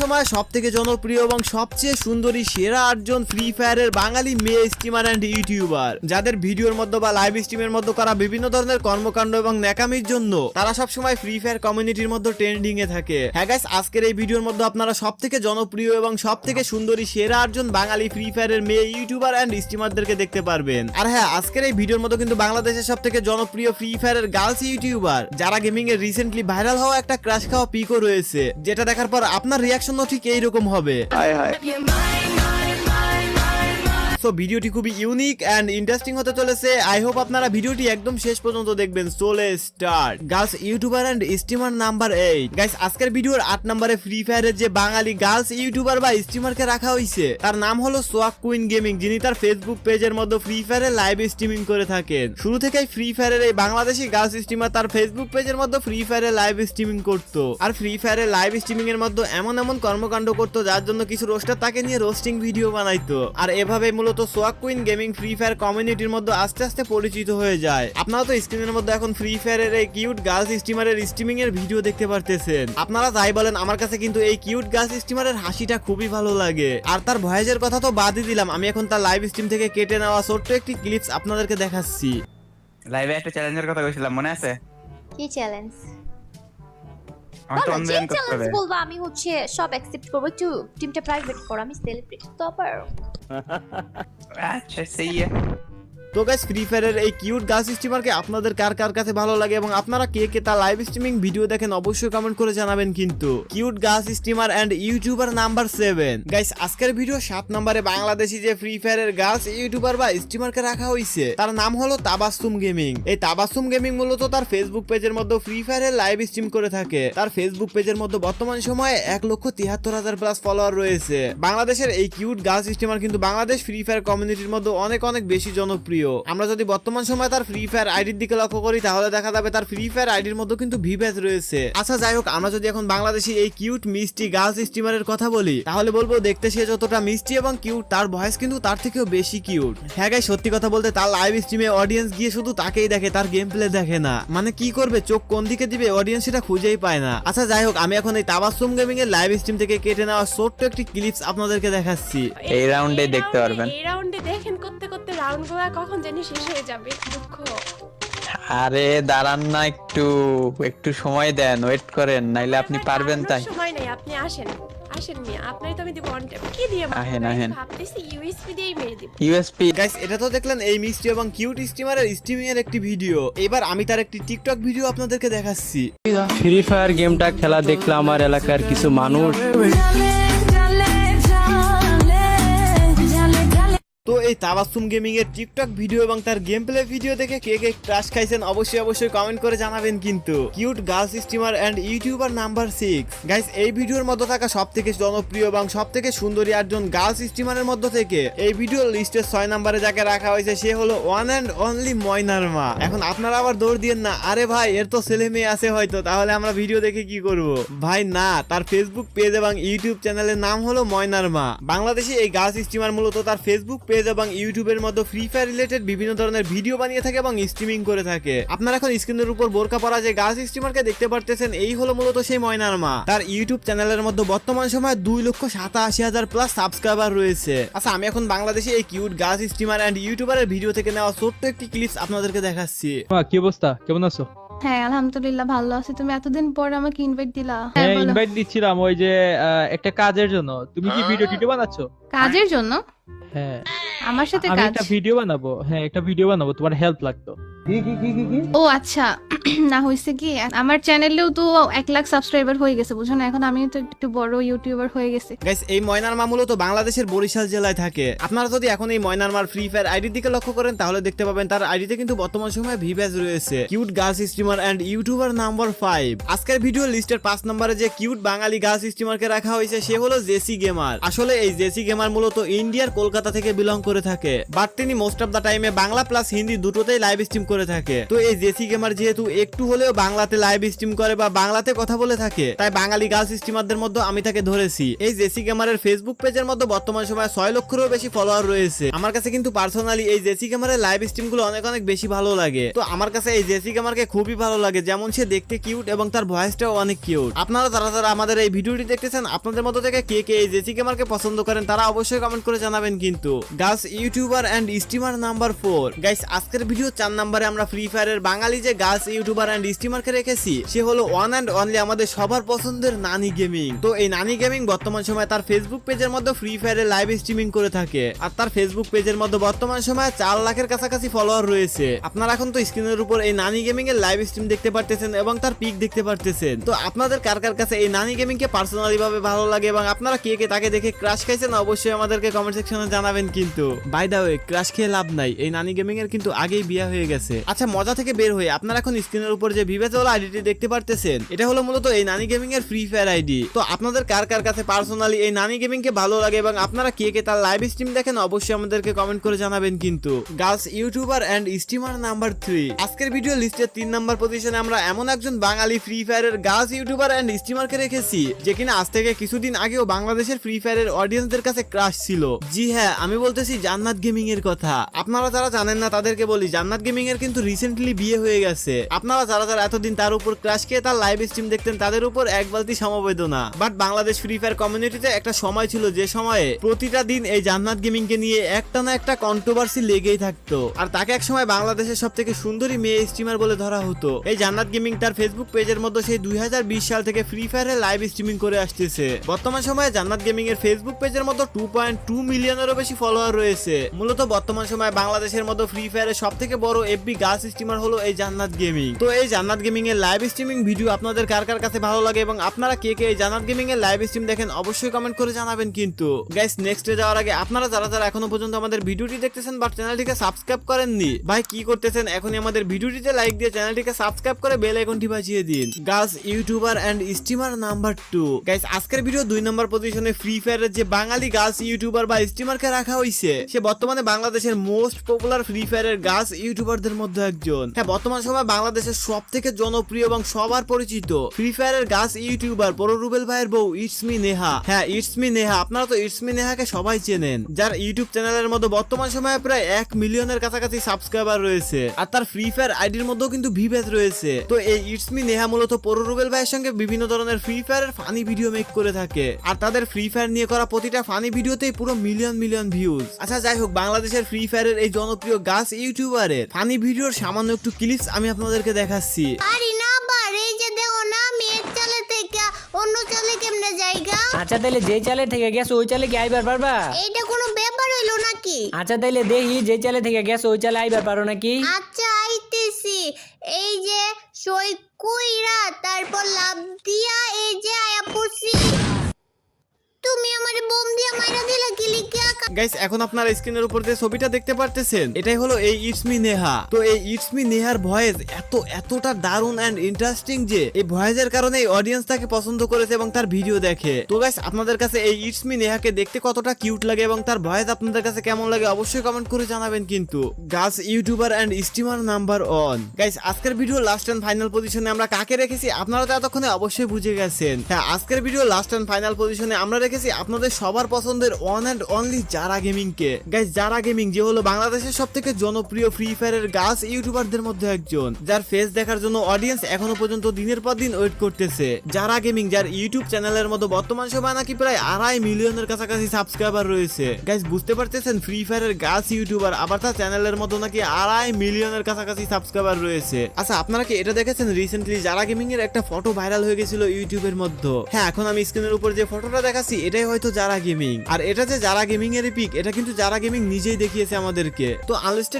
সময় সবথেকে জনপ্রিয় এবং সবচেয়ে সুন্দরী সেরা 8 জন ফ্রি ফায়ারের বাঙালি মেয়ে স্ট্রিমার এন্ড ইউটিউবার, যাদের ভিডিওর মধ্যে বা লাইভ স্ট্রিমের মধ্যে করা বিভিন্ন ধরনের কর্মকাণ্ড এবং ন্যাকামির জন্য তারা সবসময় ফ্রি ফায়ার কমিউনিটির মধ্যে ট্রেন্ডিং এ থাকে। হ্যাঁ গাইস, আজকের এই ভিডিওর মধ্যে আপনারা সবথেকে জনপ্রিয় এবং সবথেকে সুন্দরী সেরা 8 জন বাঙালি ফ্রি ফায়ারের মেয়ে ইউটিউবার এন্ড স্ট্রিমারদেরকে দেখতে পারবেন। আর হ্যাঁ, আজকের এই ভিডিওর মধ্যে কিন্তু বাংলাদেশের সবথেকে জনপ্রিয় ফ্রি ফায়ারের গার্লস ইউটিউবার যারা গেমিং এর রিসেন্টলি ভাইরাল হওয়া একটা ক্রাশ খাওয়া পিকও রয়েছে, যেটা দেখার পর আপনার রিয়াকশনও ঠিক এইরকম হবে। সো ভিডিওটি খুবই ইউনিক এন্ড ইন্টারেস্টিং হতে চলেছে। আই হোপ আপনারা ভিডিওটি একদম শেষ পর্যন্ত দেখবেন। So let's start. Girls YouTuber and streamer number 8। Guys, আজকের ভিডিওর 8 নম্বরে ফ্রি ফায়ারের যে বাঙালি গার্লস ইউটিউবার বা স্ট্রিমারকে রাখা হয়েছে তার নাম হলো সোয়াক কুইন গেমিং, যিনি তার ফেসবুক পেজের মধ্যে ফ্রি ফায়ারের লাইভ স্ট্রিমিং করে থাকেন। শুরু থেকেই ফ্রি ফায়ারের এই বাংলাদেশি গার্লস স্ট্রিমার তার ফেসবুক পেজের মধ্যে ফ্রি ফায়ারের লাইভ স্ট্রিমিং করতো। আর ফ্রি ফায়ারের লাইভ স্ট্রিমিং এর মধ্যে এমন এমন কর্মকাণ্ড করতো যার জন্য কিছু রোস্টার তাকে নিয়ে রোস্টিং ভিডিও বানাইতো। আর এভাবে মূলত সোয়াক কুইন গেমিং ফ্রি ফায়ার কমিউনিটির মধ্যে আস্তে আস্তে পরিচিত হয়ে যায়। আপনারা তো স্ক্রিনের মধ্যে এখন ফ্রি ফায়ারের এই কিউট গার্লস স্ট্রিমারের স্ট্রিমিং এর ভিডিও দেখতে পারতেছেন। আপনারা যাই বলেন, আমার কাছে কিন্তু এই কিউট গার্লস স্ট্রিমারের হাসিটা খুবই ভালো লাগে। আর তার ভয়েসের কথা তো বাদই দিলাম, আমি এখন তার লাইভ স্ট্রিম থেকে কেটে নেওয়া ছোট্ট একটি ক্লিপস আপনাদেরকে দেখাচ্ছি। লাইভে একটা চ্যালেঞ্জের কথা কইছিলাম, মনে আছে? কি চ্যালেঞ্জ? আমার তো অনলাইন করতে হবে। বলবো আমি হচ্ছে সব অ্যাকসেপ্ট করব, একটু টিমটা প্রাইভেট করো, আমি সেলিব্রেট টপার। আচ্ছা সেই তো গাইস, ফ্রি ফায়ারের এই কিউট গার্লস স্ট্রিমারকে আপনাদের কার কার কাছে ভালো লাগে এবং আপনারা কে কে তার লাইভ স্ট্রিমিং ভিডিও দেখেন অবশ্যই কমেন্ট করে জানাবেন। কিন্তু cute girls streamer and YouTuber number 7। Guys, আজকের ভিডিও 7 নম্বরে বাংলাদেশি যে ফ্রি ফায়ারের গার্লস ইউটিউবার বা স্ট্রিমারকে রাখা হয়েছে তার নাম হলো তাবাসসুম গেমিং। এই তাবাসসুম গেমিং মূলত তার ফেসবুক পেজের মধ্যে ফ্রি ফায়ারের লাইভ স্ট্রিম করে থাকে। তার ফেসবুক পেজের মধ্যে বর্তমান সময়ে 1,73,000 প্লাস ফলোয়ার রয়েছে। বাংলাদেশের এই কিউট গার্লস স্ট্রিমার কিন্তু বাংলাদেশ ফ্রি ফায়ার কমিউনিটির মধ্যে অনেক অনেক বেশি জনপ্রিয়। আমরা যদি বর্তমান সময় তার ফ্রি ফায়ার আইডির দিকে লক্ষ্য করি তাহলে দেখা যাবে তার ফ্রি ফায়ার আইডির মধ্যে কিন্তু ভিভ্যাজ রয়েছে। আচ্ছা যাই হোক, আমরা যদি এখন বাংলাদেশি এই কিউট মিষ্টি গার্লস স্ট্রিমারের কথা বলি তাহলে বলবো দেখতে সে যতটা মিষ্টি এবং কিউট, তার ভয়েস কিন্তু তার থেকেও বেশি কিউট। হ্যাঁ গাইস, সত্যি কথা বলতে তার লাইভ স্ট্রিমে অডিয়েন্স গিয়ে শুধু তাকেই দেখে, তার গেম প্লে দেখে না। মানে কি করবে, চোখ কোন দিকে দিবে অডিয়েন্স সেটা খুঁজেই পায় না। আচ্ছা যাই হোক, আমি এখন এই তাবাসসুম গেমিং এর লাইভ স্ট্রিম থেকে কেটে নেওয়া ছোট্ট একটি ক্লিপস আপনাদেরকে দেখাচ্ছি। এই রাউন্ডে দেখতে পারবেন। এই রাউন্ডে দেখেন করতে করতে রাউন্ডগুলো কখন জানি শেষ হয়ে যাবে। দুঃখ। আরে দাঁড়ান না, একটু একটু সময় দেন, ওয়েট করেন, নাইলে আপনি পারবেন। তাই সময় নাই, আপনি আসেন মিয়া, আপনারই তো আমি দিব অন ট্যাপ। কি দিয়ে আহেন ভাবতেছি ইউএসপি দিয়েই মেরে দিব। ইউএসপি। গাইস, এটা তো দেখলেন এই মিষ্টি এবং কিউট স্ট্রিমারের স্ট্রিমিং এর একটি ভিডিও। এবার আমি তার একটি টিকটক ভিডিও আপনাদেরকে দেখাচ্ছি। ফ্রি ফায়ার গেমটা খেলা দেখলে আমার এলাকার কিছু মানুষ তো এই তাবাসসুম গেমিং এর টিকটক ভিডিও এবং তার গেম প্লে ভিডিও দেখে কে কে ক্রাশ খাইছেন অবশ্যই কমেন্ট করে জানাবেন। কিন্তু cute girls streamer and YouTuber number 6। Guys, এই ভিডিওর মধ্যে থাকা সবথেকে জনপ্রিয় এবং সবথেকে সুন্দরী 8 জন গার্লস স্ট্রিমারের মধ্যে থেকে এই ভিডিওর লিস্টের 6 নম্বরে যাকে রাখা হয়েছে সে হলো ওয়ান এন্ড অনলি ময়নার মা। এখন আপনারা আবার দৌড় দিয়েন না, আরে ভাই এর তো ছেলে মেয়ে আছে হয়তো, তাহলে আমরা ভিডিও দেখে কি করব? ভাই না, তার ফেসবুক পেজ এবং ইউটিউব চ্যানেলের নাম হলো ময়নার মা। বাংলাদেশি এই গার্লস স্ট্রিমার মূলত তার ফেসবুক পেজ এবং ইউটিউবের মধ্যে ফ্রি ফায়ার রিলেটেড বিভিন্ন ধরনের ভিডিও বানিয়ে থাকে এবং স্ট্রিমিং করে থাকে। আপনারা এখন স্ক্রিনের উপর বোরকা পরা যে গার্লস স্ট্রিমারকে দেখতে পারতেছেন এই হলো মূলত সেই ময়নার মা। তার ইউটিউব চ্যানেলের মধ্যে বর্তমান সময়ে 2,87,000 প্লাস সাবস্ক্রাইবার রয়েছে। আচ্ছা, আমি এখন বাংলাদেশি এই কিউট গার্লস স্ট্রিমার এন্ড ইউটিউবারের ভিডিও থেকে নেওয়া ছোট্ট একটি ক্লিপস আপনাদেরকে দেখাচ্ছি। কি অবস্থা, কেমন আছো? হ্যাঁ আলহামদুলিল্লাহ ভালো আছি। তুমি এতদিন পর আমাকে ইনভাইট দিলা। হ্যাঁ, ইনভাইট দিচ্ছিলাম ওই যে একটা কাজের জন্য। তুমি কি ভিডিও টিডিও বানাচ্ছো? কাজের জন্য? হ্যাঁ, আমার সাথে আমি কাজ? একটা ভিডিও বানাবো। হ্যাঁ, একটা ভিডিও বানাবো, তোমার হেল্প লাগতো। ও আচ্ছা, না হইছে কি আমার চ্যানেলেও তো 1 লাখ সাবস্ক্রাইবার হয়ে গেছে, বুঝো না? এখন আমি তো একটু বড় ইউটিউবার হয়ে গেছি। গাইস, এই ময়নার মা মূলত বাংলাদেশের বরিশাল জেলায় থাকে। আপনারা যদি এখন এই ময়নার মার ফ্রি ফায়ার আইডির দিকে লক্ষ্য করেন তাহলে দেখতে পাবেন তার আইডিতে কিন্তু বর্তমান সময়ে ভিভ্যাজ রয়েছে। Cute girls streamer and YouTuber number 5। আজকের ভিডিও লিস্টের 5 নম্বরে যে কিউট বাঙালি গার্লস স্ট্রিমারকে রাখা হয়েছে সে হলো জেসি গেমার। আসলে এই জেসি গেমার মূলত ইন্ডিয়ার কলকাতা থেকে বিলং করে থাকে, বাট তিনি মোস্ট অফ দা টাইমে বাংলা প্লাস হিন্দি দুটোতেই লাইভ স্ট্রিম করে থাকে। তো এই জেসি গেমার যেহেতু একটু হলেও বাংলাতে লাইভ স্ট্রিম করে বা বাংলাতে কথা বলে থাকে, তাই বাঙালি গার্লস স্ট্রিমারদের মধ্যে আমি তাকে ধরেছি। এই জেসি গেমারের ফেসবুক পেজের মধ্যে বর্তমান সময়ে 6 লক্ষেরও বেশি ফলোয়ার রয়েছে। আমার কাছে কিন্তু পার্সোনালি এই জেসি গেমারের লাইভ স্ট্রিম গুলো অনেক অনেক বেশি ভালো লাগে। তো আমার কাছে এই জেসি গেমারকে খুবই ভালো লাগে, যেমন সে দেখতে কিউট এবং তার ভয়েসটাও অনেক কিউট। আপনারা যারা আমাদের এই ভিডিওটি দেখতেছেন, আপনাদের মধ্যে থেকে কে কে এই জেসি গেমারকে পছন্দ করেন তারা অবশ্যই কমেন্ট করে জানাবেন। কিন্তু girls YouTuber and streamer number 4 guys, আজকের ভিডিও 4 নম্বরে আমরা ফ্রি ফায়ারের বাঙালি যে গার্লস ইউটিউবার এন্ড স্ট্রিমারকে রেখেছি, সে হলো ওয়ান এন্ড অনলি আমাদের সবার পছন্দের নানি গেমিং। তো এই নানি গেমিং বর্তমান সময় তার ফেসবুক পেজের মধ্যে ফ্রি ফায়ারের লাইভ স্ট্রিমিং করে থাকে, আর তার ফেসবুক পেজের মধ্যে বর্তমান সময় 4 লাখের কাছাকাছি ফলোয়ার রয়েছে। আপনারা এখন তো স্ক্রিনের উপর এই নানি গেমিং এর লাইভ স্ট্রিম দেখতে পারতেছেন এবং তার পিক দেখতে পারতেছেন। তো আপনাদের কার কার কাছে এই নানি গেমিং কে পার্সোনালি ভাবে ভালো লাগে এবং আপনারা কে কে তাকে দেখে ক্রাশ খাইছেন অবশ্যই আমাদেরকে কমেন্ট সেকশনে জানাবেন। কিন্তু বাই দা ওয়ে, ক্রাশ খেয়ে লাভ নাই, এই নানি গেমিং এর কিন্তু আগেই বিয়ে হয়ে গেছে। আচ্ছা, মজা থেকে বের হয়ে আপনারা এখন স্ক্রিনের উপর যে ভিভেজওয়ালা আইডিটি দেখতে পারতেছেন, এটা হলো মূলত এই নানি গেমিং এর ফ্রি ফায়ার আইডি। তো আপনাদের কার কার কাছে পার্সোনালি এই নানি গেমিং কে ভালো লাগে এবং আপনারা কে কে তার লাইভ স্ট্রিম দেখেন অবশ্যই আমাদেরকে কমেন্ট করে জানাবেন। কিন্তু girls YouTuber and streamer number 3, আজকের ভিডিও লিস্টের 3 নম্বর পজিশনে আমরা এমন একজন বাঙালি ফ্রি ফায়ারের গার্লস ইউটিউবার এন্ড স্ট্রিমারকে রেখেছি, যে কিনা আজ থেকে কিছুদিন আগেও বাংলাদেশের ফ্রি ফায়ারের অডিয়েন্সদের কাছে ক্রাশ ছিল। জি হ্যাঁ, আমি বলতেছি জান্নাত গেমিং এর কথা। আপনারা যারা জানেন না তাদেরকে বলি, জান্নাত গেমিং এর কিন্তু রিসেন্টলি বিয়ে হয়ে গেছে। আপনারা যারা এতদিন তার উপর ক্রাশ খেয়ে তার লাইভ স্ট্রিম দেখতেন, তাদের উপর এক বালতি সমবেদনা। বাট বাংলাদেশ ফ্রি ফায়ার কমিউনিটিতে একটা সময় ছিল যে সময়ে প্রতিটা দিন এই জান্নাত গেমিং কে নিয়ে একটা না একটা কন্ট্রোভার্সি লেগেই থাকতো, আর তাকে এক সময় বাংলাদেশের সব থেকে সুন্দরী মেয়ে স্ট্রিমার বলে ধরা হতো। এই জান্নাত গেমিং তার ফেসবুক পেজের মধ্যে সেই 2020 সাল থেকে ফ্রি ফায়ারের লাইভ স্ট্রিমিং করে আসতেছে। বর্তমান সময়ে জান্নাত গেমিং এর ফেসবুক পেজের মধ্যে 2.2 মিলিয়নেরও বেশি ফলোয়ার রয়েছে। মূলত বর্তমান সময়ে বাংলাদেশের মধ্যে ফ্রি ফায়ারের সব থেকে বড় এফবি গার্লস স্ট্রিমার হলো এই জান্নাত গেমিং। তো এই জান্নাত গেমিং এর লাইভ স্ট্রিমিং ভিডিও আপনাদের কার কার কাছে ভালো লাগে এবং আপনারা কে কে এই জান্নাত গেমিং এর লাইভ স্ট্রিম দেখেন অবশ্যই কমেন্ট করে জানাবেন। কিন্তু গাইস, নেক্সটে যাওয়ার আগে আপনারা যারা এখনো পর্যন্ত আমাদের ভিডিওটি দেখতেছেন বাট চ্যানেলটিকে সাবস্ক্রাইব করেননি, ভাই কি করতেছেন? এখনই আমাদের ভিডিওটিতে লাইক দিয়ে চ্যানেলটিকে সাবস্ক্রাইব করে বেল আইকনটি বাজিয়ে দিন। Girls YouTuber and streamer number 2 guys, আজকের ভিডিও 2 নম্বর পজিশনে ফ্রি ফায়ারের যে বাঙালি গার্লস ইউটিউবার বা স্ট্রিমারকে রাখা হয়েছে, সে বর্তমানে বাংলাদেশের মোস্ট পপুলার ফ্রি ফায়ারের গার্লস ইউটিউবারদের মধ্যে একজন। হ্যাঁ, বর্তমান সময় বাংলাদেশের সব থেকে জনপ্রিয় এবং সবার পরিচিত ফ্রি ফায়ারের গার্লস ইউটিউবার বড় রুবেল ভাইয়ের বউ ইটস মি নেহা। হ্যাঁ, ইটস মি নেহা, আপনারা তো ইটস মি নেহাকে সবাই চেনেন, যার ইউটিউব চ্যানেলের মধ্যে বর্তমান সময়ে প্রায় 1 মিলিয়নের কাছাকাছি সাবস্ক্রাইবার রয়েছে, আর তার ফ্রি ফায়ার আইডির মধ্যেও কিন্তু ভিভেজ রয়েছে। তো এই ইটস মি নেহা মূলত পড়ো রুবেল ভাইয়ের সঙ্গে বিভিন্ন ধরনের ফ্রি ফায়ারের ফানি ভিডিও মেক করে থাকে, আর তাদের ফ্রি ফায়ার নিয়ে করা প্রতিটা ফানি ভিডিওতেই পুরো মিলিয়ন মিলিয়ন ভিউজ। আচ্ছা যাই হোক, বাংলাদেশের ফ্রি ফায়ারের এই জনপ্রিয় গার্লস ইউটিউবারের ফানি ভিডিওর সামান্য একটু ক্লিপস আমি আপনাদেরকে দেখাচ্ছি। আরে না বারে, এই যে দেখো না, আমি এক চালে থেকে অন্য চালে কেমনে যাইগা? আচ্ছা তাহলে যে চালে থেকে গেছো ওই চালে কি আইবার পারবা? এইটা কোনো ব্যাপার হইলো নাকি? আচ্ছা তাহলে দেখি যে চালে থেকে গেছো ওই চালে আইবার পারো নাকি? আচ্ছা আইতেছি। এই যে সই কইরা তারপর লাভ দিয়া এই যে আয়া পড়ছি। তুমি আমারে বোম দিয়া মাইরা দিলা কি লিখিয়া? গাইস, এখন আপনারা স্ক্রিনের উপর যে ছবিটা দেখতে পারতেছেন, এটাই হলো এই ইটস মি নেহা। তো এই ইটস মি নেহার ভয়েস এতটা দারুণ এন্ড ইন্টারেস্টিং যে এই ভয়েসের কারণে এই অডিয়েন্স তাকে পছন্দ করেছে এবং তার ভিডিও দেখে। তো গাইস, আপনাদের কাছে এই ইটস মি নেহাকে দেখতে কতটা কিউট লাগে এবং তার ভয়েস আপনাদের কাছে কেমন লাগে অবশ্যই কমেন্ট করে জানাবেন। কিন্তু girls YouTuber and streamer number 1 guys, আজকের ভিডিও লাস্ট এন্ড ফাইনাল পজিশনে আমরা কাকে রেখেছি আপনারা তো এতক্ষণে অবশ্যই বুঝে গেছেন। হ্যাঁ, আজকের ভিডিও লাস্ট এন্ড ফাইনাল পজিশনে আমরা রেখেছি আপনাদের সবার পছন্দের ওয়ান এন্ড অনলি যারা গেমিং কে। গাইস, যারা গেমিং যে হলো বাংলাদেশের সব থেকে জনপ্রিয় ফ্রি ফায়ারের গার্লস ইউটিউবারদের মধ্যে একজন, যার ফেস দেখার জন্য অডিয়েন্স এখনো পর্যন্ত দিনের পর দিন ওয়েট করতেছে। যারা গেমিং, যার ইউটিউব চ্যানেলের মধ্যে বর্তমান সময় নাকি প্রায় 2.5 মিলিয়নের কাছাকাছি সাবস্ক্রাইবার রয়েছে। গাইস, বুঝতে পারতেছেন ফ্রি ফায়ারের গার্লস ইউটিউবার, আবার তার চ্যানেলের মধ্যে নাকি 2.5 মিলিয়নের কাছাকাছি সাবস্ক্রাইবার রয়েছে। আচ্ছা, আপনারা কি এটা দেখেছেন রিসেন্টলি যারা গেমিং এর একটা ফটো ভাইরাল হয়ে গেছিল ইউটিউবের মধ্যে? হ্যাঁ, এখন আমি স্ক্রিনের উপর যে ফটোটা দেখাচ্ছি এটাই হয়তো যারা গেমিং, আর এটা যে যারা গেমিং এর পিক, এটা কিন্তু যারা গেমিং নিজেই দেখিয়েছে আমাদেরকে। তো আনলিস্টেড